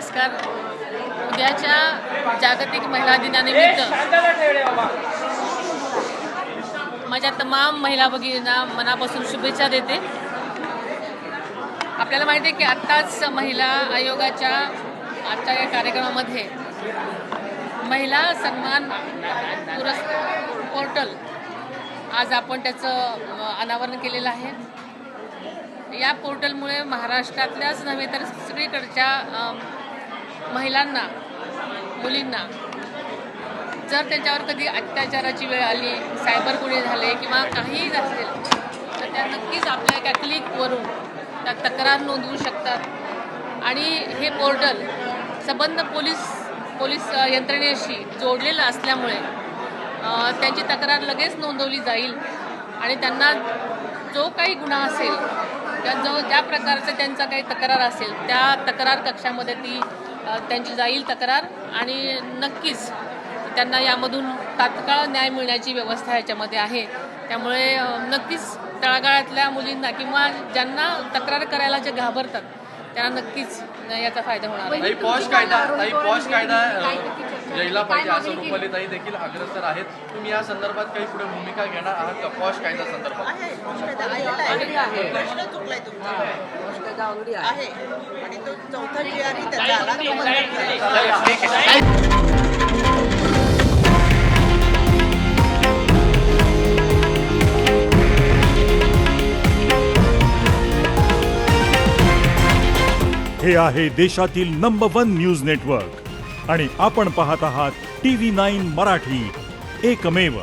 नमस्कार. उद्याच्या जागतिक महिला दिनानिमित्त माझ्या तमाम महिला भगिनींना मनापासून शुभेच्छा देते. आपल्याला माहिती आहे की आत्ताच महिला आयोगाच्या आजच्या या कार्यक्रमामध्ये महिला सन्मान पोर्टल आज आपण त्याचं अनावरण केलेलं आहे. या पोर्टलमुळे महाराष्ट्रातल्याच नव्हे तर सगळीकडच्या महिलांना, मुलींना जर त्याच्यावर कधी अत्याचाराची वेळ आली, सायबर गुन्हे झाले किंवा काहीही असेल तर त्या नक्कीच आपल्या एका क्लिकवरून त्या तक्रार नोंदवू शकतात. आणि हे पोर्टल संबंध पोलीस यंत्रणेशी जोडलेलं असल्यामुळे त्यांची तक्रार लगेच नोंदवली जाईल आणि त्यांना जो काही गुन्हा असेल ज्या प्रकारचं त्यांचा काही तक्रार असेल त्या तक्रार कक्षामध्ये त्यांची जाईल तक्रार आणि नक्कीच त्यांना यामधून तात्काळ न्याय मिळण्याची व्यवस्था याच्यामध्ये आहे. त्यामुळे नक्कीच तळागाळातल्या मुलींना किंवा ज्यांना तक्रार करायला जे घाबरतात त्यांना नक्कीच याचा फायदा होणार आहे. पॉश कायदा यायला पाहिजे असं रुपालीताई देखील अग्रसर आहेत. तुम्ही या संदर्भात काही पुढे भूमिका घेणार आहात का? पॉश कायदा संदर्भात हे आहे देशातील नंबर 1 न्यूज नेटवर्क आणि आपण पाहत आहात TV9 मराठी, एकमेव.